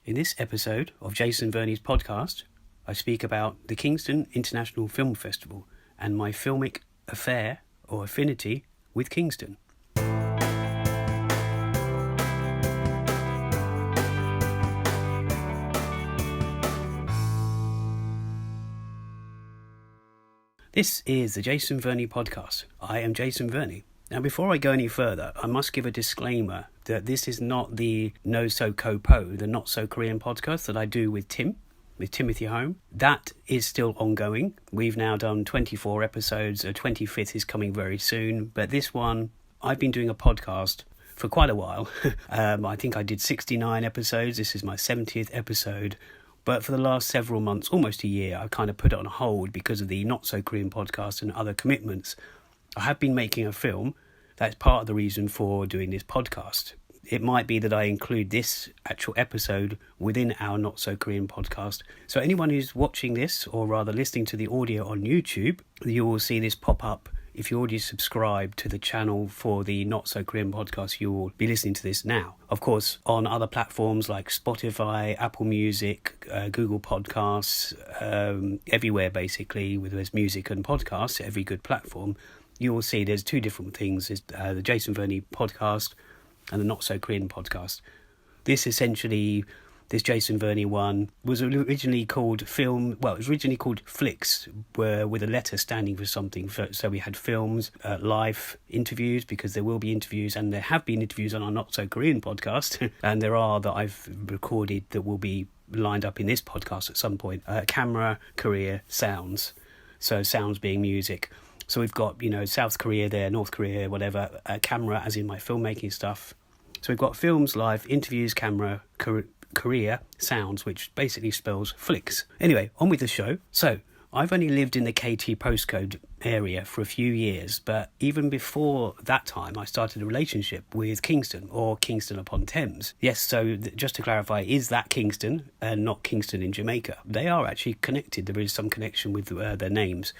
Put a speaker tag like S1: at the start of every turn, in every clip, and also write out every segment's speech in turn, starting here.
S1: In this episode of Jason Verney's podcast, I speak about the Kingston International Film Festival and my filmic affair or affinity with Kingston. This is the Jason Verney podcast. I am Jason Verney. Now, before I go any further, I must give a disclaimer that this is not the No-So-Ko-Po, the not-so-Korean podcast that I do with Timothy Home. That is still ongoing. We've now done 24 episodes. A 25th is coming very soon. But this one, I've been doing a podcast for quite a while. I think I did 69 episodes. This is my 70th episode. But for the last several months, almost a year, I kind of put it on hold because of the not-so-Korean podcast and other commitments. I have been making a film. That's part of the reason for doing this podcast. It might be that I include this actual episode within our not-so-Korean podcast. So anyone who's watching this, or rather listening to the audio on YouTube, you will see this pop up. If you already subscribe to the channel for the not-so-Korean podcast, you will be listening to this now. Of course, on other platforms like Spotify, Apple Music, Google Podcasts, everywhere basically, where there's music and podcasts, every good platform, you will see there's two different things. There's the Jason Verney podcast and the Not-So-Korean podcast. This Jason Verney one was originally called Flicks, with a letter standing for something. So we had films, live interviews, because there will be interviews, and there have been interviews on our Not-So-Korean podcast, and there are that I've recorded that will be lined up in this podcast at some point. Camera, Korea, sounds. So sounds being music. So we've got, South Korea there, North Korea, whatever, camera as in my filmmaking stuff. So we've got films, live, interviews, camera, Korea, sounds, which basically spells flicks. Anyway, on with the show. So I've only lived in the KT postcode area for a few years, but even before that time, I started a relationship with Kingston, or Kingston upon Thames. Yes, so just to clarify, is that Kingston and not Kingston in Jamaica? They are actually connected. There is some connection with their names.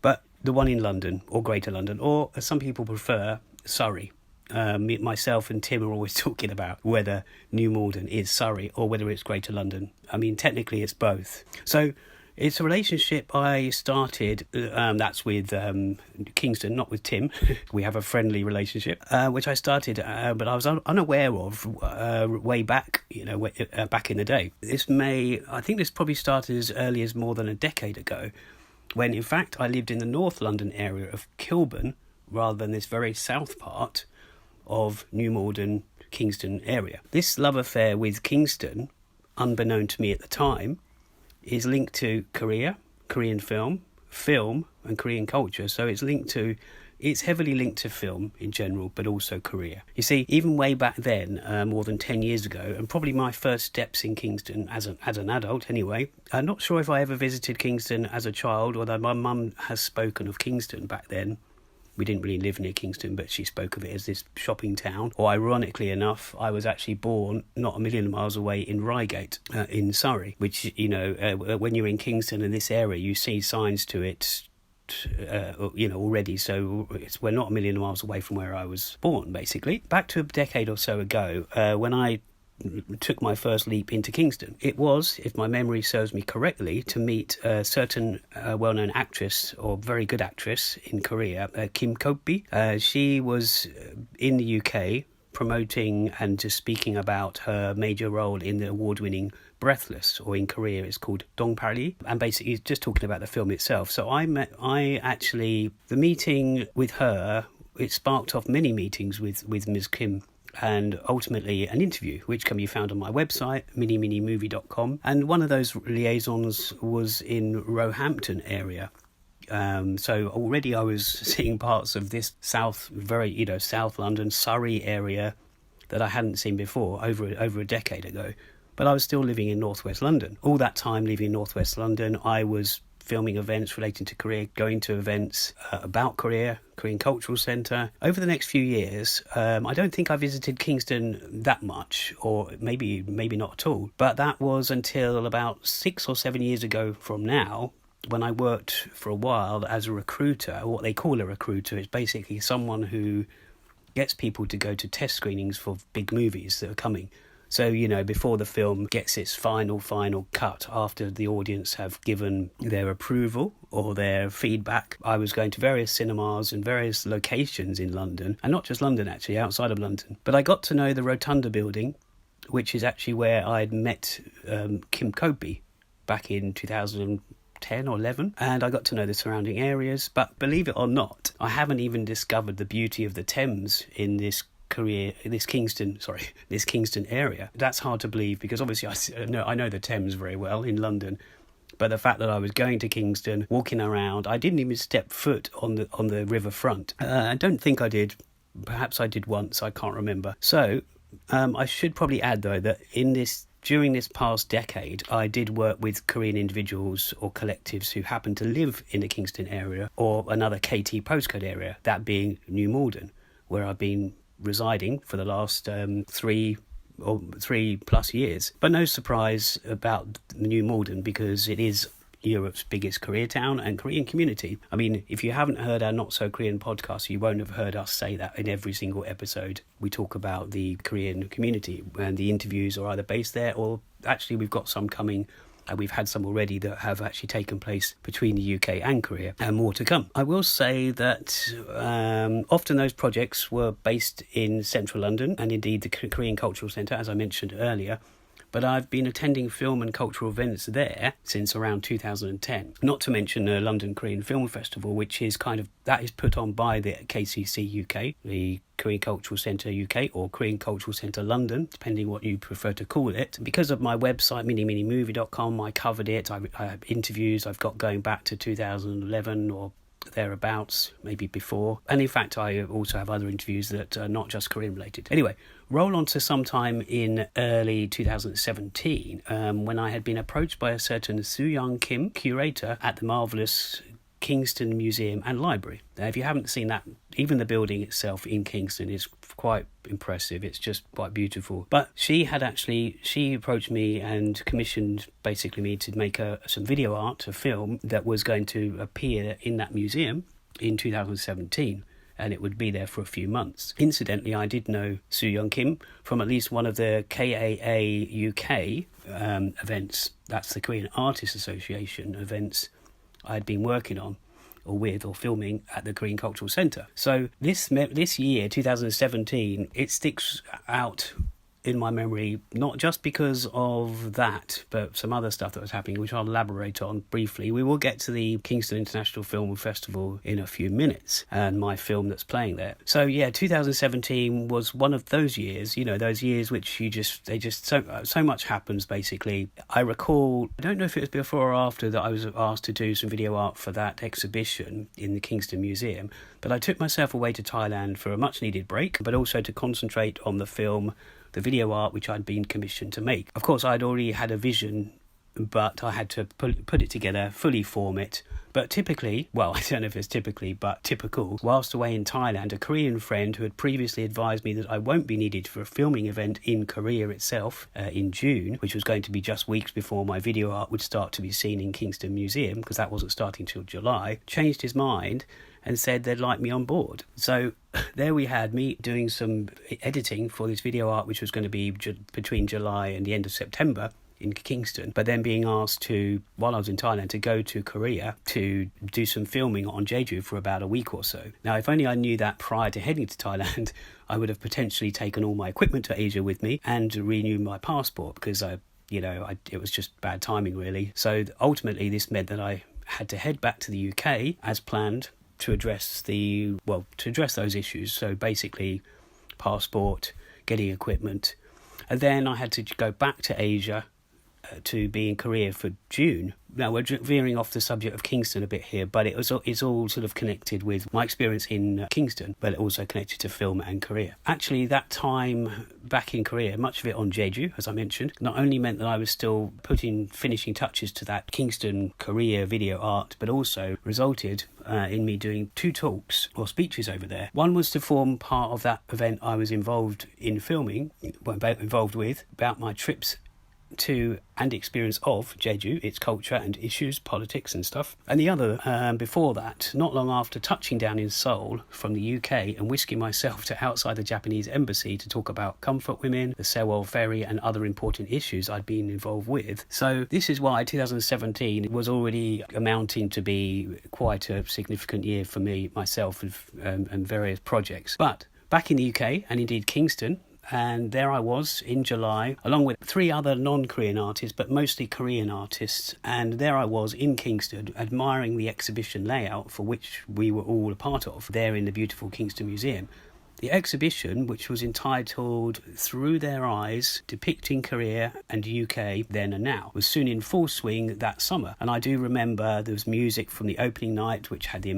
S1: But the one in London, or Greater London, or as some people prefer, Surrey. Myself and Tim are always talking about whether New Malden is Surrey or whether it's Greater London. I mean, technically it's both. So it's a relationship I started, that's with Kingston, not with Tim. We have a friendly relationship, which I started, but I was unaware of way back, back in the day. I think this probably started as early as more than a decade ago, when in fact I lived in the North London area of Kilburn rather than this very south part of New Malden, Kingston area. This love affair with Kingston, unbeknown to me at the time, is linked to Korea, Korean film and Korean culture. So it's heavily linked to film in general, but also Korea. You see, even way back then, more than 10 years ago, and probably my first steps in Kingston as an adult anyway, I'm not sure if I ever visited Kingston as a child, although my mum has spoken of Kingston back then. We didn't really live near Kingston, but she spoke of it as this shopping town. Or ironically enough, I was actually born not a million miles away in Reigate, in Surrey, which, when you're in Kingston in this area, you see signs to it, already. So we're not a million miles away from where I was born, basically. Back to a decade or so ago, when I took my first leap into Kingston, it was, if my memory serves me correctly, to meet a certain well-known actress, or very good actress in Korea, Kkobbi. She was in the UK promoting and just speaking about her major role in the award-winning Breathless, or in Korea it's called Dongparli, and basically just talking about the film itself. So the meeting with her, it sparked off many meetings with Ms. Kim, and ultimately an interview, which can be found on my website, miniminimovie.com. And one of those liaisons was in Roehampton area. So already I was seeing parts of this South London, Surrey area that I hadn't seen before over a decade ago. But I was still living in northwest London. All that time living in northwest London, I was filming events relating to Korea, going to events about Korea, Korean Cultural Centre. Over the next few years, I don't think I visited Kingston that much, or maybe not at all. But that was until about 6 or 7 years ago from now, when I worked for a while as a recruiter. What they call a recruiter is basically someone who gets people to go to test screenings for big movies that are coming. So, before the film gets its final cut, after the audience have given their approval or their feedback, I was going to various cinemas and various locations in London, and not just London actually, outside of London. But I got to know the Rotunda building, which is actually where I'd met Kkobbi back in 2010 or 11, and I got to know the surrounding areas. But believe it or not, I haven't even discovered the beauty of the Thames in this Kingston area. That's hard to believe, because obviously I know the Thames very well in London, but the fact that I was going to Kingston, walking around, I didn't even step foot on the riverfront. I don't think I did. Perhaps I did once, I can't remember. So I should probably add though that during this past decade, I did work with Korean individuals or collectives who happen to live in the Kingston area or another KT postcode area, that being New Malden, where I've been residing for the last 3+ years. But no surprise about New Malden, because it is Europe's biggest KoreaTown and Korean community. I mean, if you haven't heard our Not So Korean podcast, you won't have heard us say that in every single episode. We talk about the Korean community, and the interviews are either based there, or actually we've got some coming. We've had some already that have actually taken place between the UK and Korea, and more to come. I will say that often those projects were based in central London, and indeed the Korean Cultural Centre, as I mentioned earlier. But I've been attending film and cultural events there since around 2010. Not to mention the London Korean Film Festival, which is that is put on by the KCC UK, the Korean Cultural Centre UK, or Korean Cultural Centre London, depending what you prefer to call it. Because of my website, miniminimovie.com, I covered it. I have interviews I've got going back to 2011 or thereabouts, maybe before. And in fact, I also have other interviews that are not just Korean related. Anyway, roll on to sometime in early 2017, when I had been approached by a certain Soo-young Kim, curator at the marvellous Kingston Museum and Library. Now, if you haven't seen that, even the building itself in Kingston is quite impressive. It's just quite beautiful. But she approached me and commissioned basically me to make some video art, a film that was going to appear in that museum in 2017. And it would be there for a few months. Incidentally, I did know Soo-young Kim from at least one of the KAA UK events. That's the Korean Artists Association events I'd been working on or filming at the Korean Cultural Centre. So this year, 2017, it sticks out in my memory, not just because of that, but some other stuff that was happening, which I'll elaborate on briefly. We will get to the Kingston International Film Festival in a few minutes, and my film that's playing there. So yeah, 2017 was one of those years, those years which so much happens basically. I recall, I don't know if it was before or after that I was asked to do some video art for that exhibition in the Kingston Museum, but I took myself away to Thailand for a much needed break, but also to concentrate on the film, the video art which I'd been commissioned to make. Of course, I'd already had a vision, but I had to put it together, fully form it. But typically, well, I don't know if it's typically, but typical, whilst away in Thailand, a Korean friend who had previously advised me that I won't be needed for a filming event in Korea itself in June, which was going to be just weeks before my video art would start to be seen in Kingston Museum, because that wasn't starting till July, changed his mind and said they'd like me on board. So there we had me doing some editing for this video art, which was going to be between July and the end of September in Kingston, but then being asked to, while I was in Thailand, to go to Korea to do some filming on Jeju for about a week or so. Now, if only I knew that prior to heading to Thailand, I would have potentially taken all my equipment to Asia with me and renewed my passport, because it was just bad timing really. So ultimately this meant that I had to head back to the UK as planned to address those issues. So basically passport, getting equipment, and then I had to go back to Asia to be in Korea for June. Now we're veering off the subject of Kingston a bit here, but it's all sort of connected with my experience in Kingston, but also connected to film and Korea. Actually, that time back in Korea, much of it on Jeju, as I mentioned, not only meant that I was still putting finishing touches to that Kingston Korea video art, but also resulted in me doing 2 talks or speeches over there. One was to form part of that event I was involved with, about my trips to and experience of Jeju, its culture and issues, politics and stuff. And the other, before that, not long after touching down in Seoul from the UK and whisking myself to outside the Japanese embassy to talk about comfort women, the Sewol ferry and other important issues I'd been involved with. So this is why 2017 was already amounting to be quite a significant year for me, myself, and various projects. But back in the UK, and indeed Kingston, and there I was in July, along with 3 other non-Korean artists, but mostly Korean artists. And there I was in Kingston, admiring the exhibition layout for which we were all a part of, there in the beautiful Kingston Museum. The exhibition, which was entitled Through Their Eyes, Depicting Korea and UK Then and Now, was soon in full swing that summer. And I do remember there was music from the opening night, which had the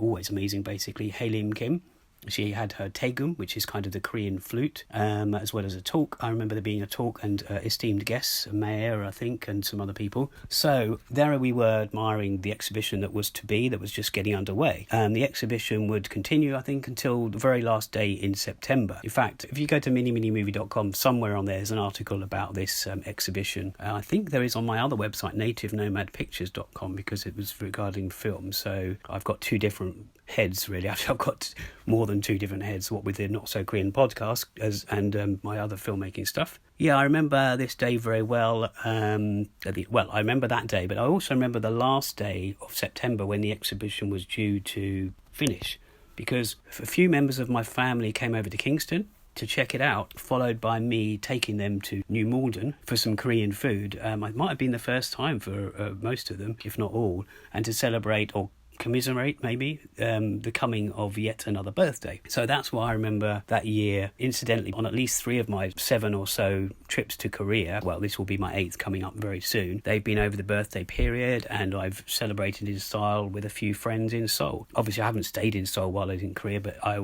S1: always amazing, basically, Hae-lim Kim. She had her taegum, which is kind of the Korean flute, as well as a talk. I remember there being a talk and esteemed guests, a mayor, I think, and some other people. So there we were admiring the exhibition that was to be, that was just getting underway. The exhibition would continue, I think, until the very last day in September. In fact, if you go to miniminimovie.com, somewhere on there is an article about this exhibition. I think there is on my other website, nativenomadpictures.com, because it was regarding film. So I've got 2 different heads, really. Actually, I've got more than 2 different heads, what with the Not So Korean podcast and my other filmmaking stuff. Yeah, I remember this day very well. I remember that day, but I also remember the last day of September when the exhibition was due to finish, because a few members of my family came over to Kingston to check it out, followed by me taking them to New Malden for some Korean food. It might have been the first time for most of them, if not all, and to celebrate or commiserate maybe the coming of yet another birthday. So that's why I remember that year, incidentally, on at least 3 of my 7 or so trips to Korea. Well, this will be my 8th coming up very soon. They've been over the birthday period, and I've celebrated in style with a few friends in Seoul. Obviously I haven't stayed in Seoul while I was in Korea, but I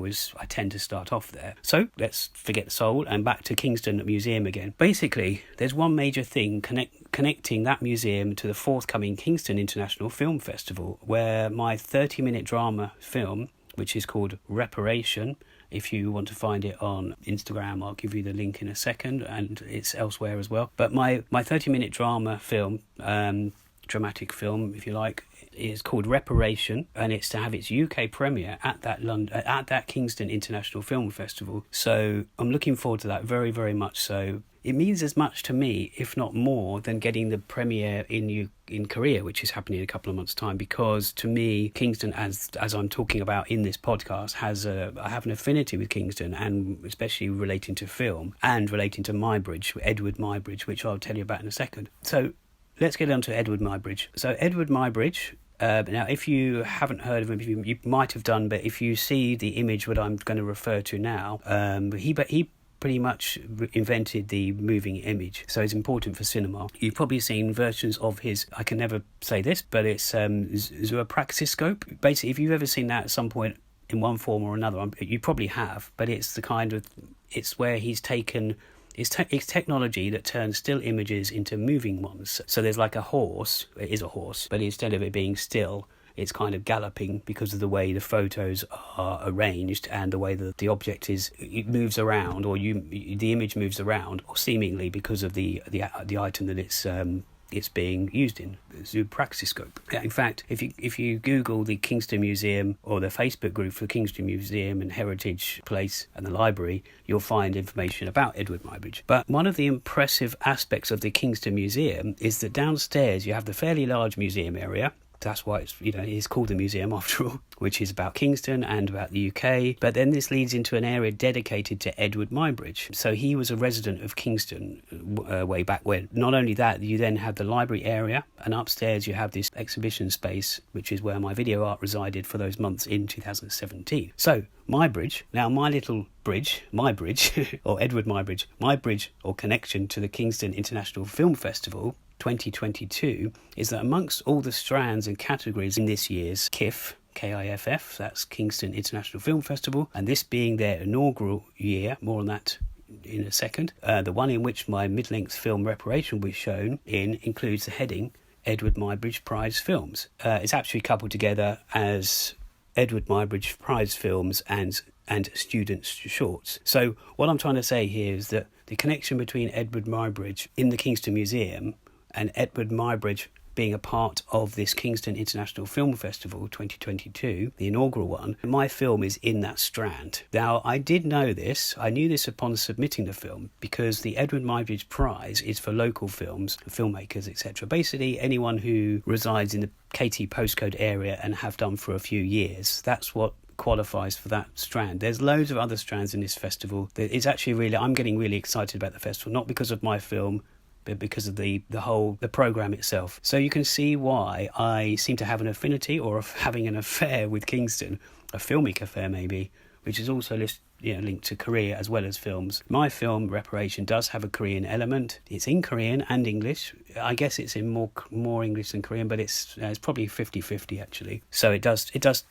S1: tend to start off there. So let's forget Seoul and back to Kingston Museum again. Basically, there's one major thing connecting that museum to the forthcoming Kingston International Film Festival, where my 30-minute drama film, which is called Reparation, if you want to find it on Instagram, I'll give you the link in a second, and it's elsewhere as well. But my 30-minute drama film, dramatic film, if you like, is called Reparation, and it's to have its UK premiere at that Kingston International Film Festival. So I'm looking forward to that very, very much so. It means as much to me, if not more, than getting the premiere in Korea, which is happening in a couple of months' time, because to me, Kingston, as I'm talking about in this podcast, I have an affinity with Kingston, and especially relating to film and relating to Muybridge, Eadweard Muybridge, which I'll tell you about in a second. So let's get on to Eadweard Muybridge. So Eadweard Muybridge, now if you haven't heard of him, you might have done, but if you see the image that I'm going to refer to now, he pretty much invented the moving image, so it's important for cinema. You've probably seen versions of his, I can never say this, but it's zoopraxiscope. Basically, if you've ever seen that at some point in one form or another, you probably have, but it's it's where he's taken it's technology that turns still images into moving ones. So there's like a horse, it is a horse, but instead of it being still, it's kind of galloping because of the way the photos are arranged and the way that the object it moves around, or the image moves around, or seemingly because of the item that it's being used in, zoopraxiscope. In fact, if you Google the Kingston Museum or the Facebook group for the Kingston Museum and Heritage Place and the library, you'll find information about Eadweard Muybridge. But one of the impressive aspects of the Kingston Museum is that downstairs you have the fairly large museum area. That's why it's called the museum after all, which is about Kingston and about the UK. But then this leads into an area dedicated to Eadweard Muybridge. So he was a resident of Kingston way back when. Not only that, you then have the library area, and upstairs you have this exhibition space, which is where my video art resided for those months in 2017. So Muybridge, now my little bridge, Muybridge, or Eadweard Muybridge, my bridge or connection to the Kingston International Film Festival 2022 is that amongst all the strands and categories in this year's KIFF, KIFF, that's Kingston International Film Festival, and this being their inaugural year, more on that in a second, the one in which my mid-length film Reparation was shown in includes the heading Eadweard Muybridge Prize Films. It's actually coupled together as Eadweard Muybridge Prize Films and and students' shorts. So what I'm trying to say here is that the connection between Eadweard Muybridge in the Kingston Museum and Eadweard Muybridge being a part of this Kingston International Film Festival 2022, the inaugural one, my film is in that strand. Now, I did know this. I knew this upon submitting the film because the Eadweard Muybridge Prize is for local films, filmmakers, etc. Basically, anyone who resides in the KT postcode area and have done for a few years. That's what qualifies for that strand. There's loads of other strands in this festival. It's actually really, I'm getting really excited about the festival, not because of my film, but because of the program itself. So you can see why I seem to have an affinity or having an affair with Kingston, a filmic affair maybe, which is also linked to Korea as well as films. My film Reparation does have a Korean element. It's in Korean and English. I guess it's in more English than Korean, but it's probably 50-50 actually. So it does.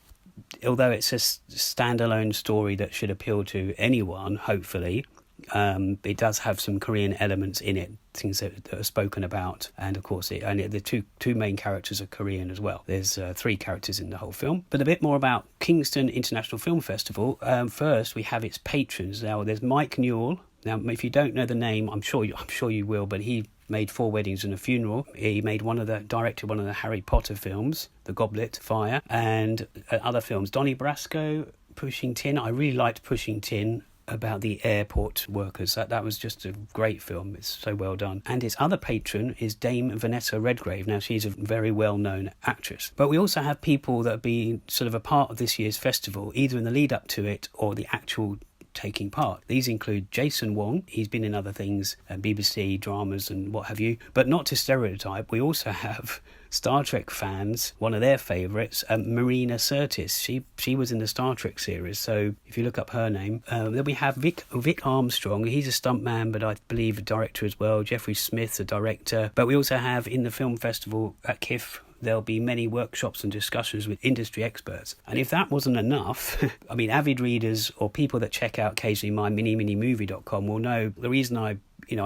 S1: Although it's a standalone story that should appeal to anyone, hopefully. It does have some Korean elements in it, things that are spoken about, and of course the two main characters are Korean as well. There's 3 characters in the whole film. But a bit more about Kingston International Film Festival. First, we have its patrons. Now, there's Mike Newell. Now, if you don't know the name, I'm sure you will, but he made 4 Weddings and a Funeral. He directed one of the Harry Potter films, The Goblet Fire, and other films. Donnie Brasco, Pushing Tin. I really liked Pushing Tin, about the airport workers. That was just a great film. It's so well done. And its other patron is Dame Vanessa Redgrave. Now, she's a very well-known actress. But we also have people that have been sort of a part of this year's festival, either in the lead up to it or the actual taking part. These include Jason Wong. He's been in other things, BBC dramas and what have you. But not to stereotype, we also have Star Trek fans, one of their favourites, Marina Sirtis. She was in the Star Trek series, so if you look up her name. Then we have Vic Armstrong. He's a stuntman, but I believe a director as well. Jeffrey Smith's a director. But we also have in the film festival at KIFF, there'll be many workshops and discussions with industry experts. And if that wasn't enough, I mean, avid readers or people that check out occasionally my minimovie.com will know the reason I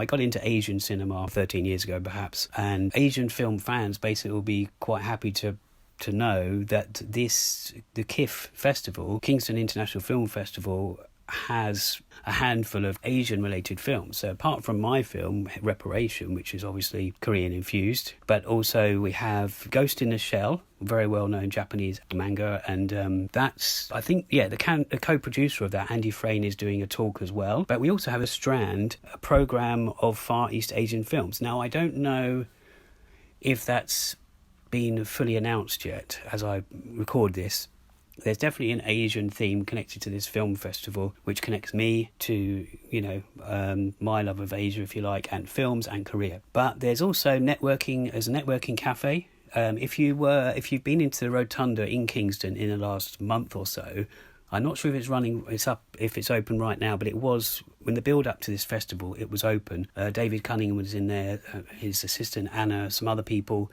S1: got into Asian cinema 13 years ago, perhaps. And Asian film fans basically will be quite happy to know that the KIFF Festival, Kingston International Film Festival, has a handful of Asian-related films. So apart from my film, Reparation, which is obviously Korean-infused, but also we have Ghost in the Shell, very well-known Japanese manga, and that's, I think, the co-producer of that, Andy Frayne, is doing a talk as well. But we also have a program of Far East Asian films. Now, I don't know if that's been fully announced yet as I record this. There's definitely an Asian theme connected to this film festival, which connects me to, my love of Asia, if you like, and films and Korea. But there's also networking as a networking cafe. If you've been into the Rotunda in Kingston in the last month or so, I'm not sure if it's open right now, but it was, when the build up to this festival, it was open. David Cunningham was in there, his assistant Anna, some other people.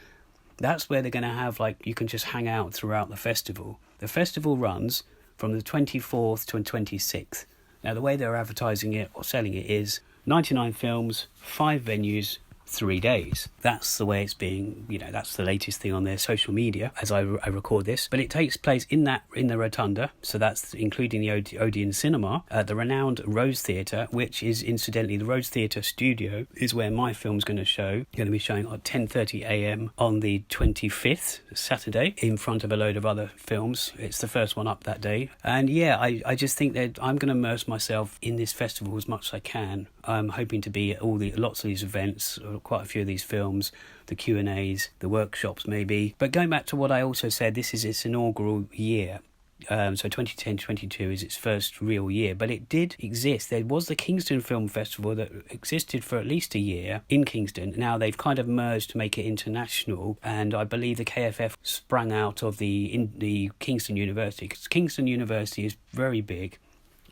S1: That's where they're going to have, you can just hang out throughout the festival. The festival runs from the 24th to the 26th. Now, the way they're advertising it or selling it is 99 films, 5 venues, 3 days. That's the way it's being, that's the latest thing on their social media as I record this. But it takes place in the Rotunda, so that's including the Odeon Cinema, the renowned Rose Theatre, which is incidentally the Rose Theatre studio is where my film's going to be showing at 10:30 a.m. on the 25th, Saturday, in front of a load of other films. It's the first one up that day. And I just think that I'm going to immerse myself in this festival as much as I can. I'm hoping to be at lots of these events, quite a few of these films, the Q&As, the workshops maybe. But going back to what I also said, this is its inaugural year. So 2010-22 is its first real year, but it did exist. There was the Kingston Film Festival that existed for at least a year in Kingston. Now they've kind of merged to make it international, and I believe the KFF sprang out of the Kingston University, because Kingston University is very big.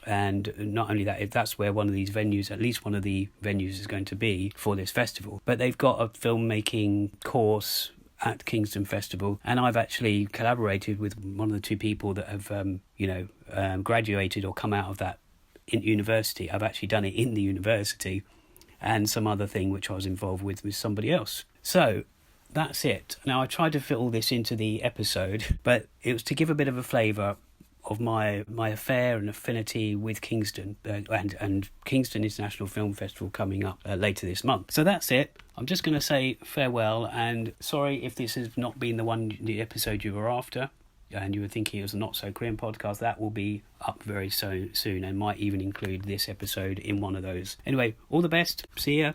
S1: And not only that, if that's where one of these venues, at least one of the venues is going to be for this festival. But they've got a filmmaking course at Kingston Festival, and I've actually collaborated with one of the 2 people that have, graduated or come out of that in university. I've actually done it in the university, and some other thing which I was involved with somebody else. So that's it. Now, I tried to fit all this into the episode, but it was to give a bit of a flavour of my affair and affinity with Kingston and Kingston International Film Festival coming up later this month. So that's it. I'm just going to say farewell, and sorry if this has not been the episode you were after and you were thinking it was a Not So Korean podcast. That will be up very soon and might even include this episode in one of those. Anyway, all the best. See ya.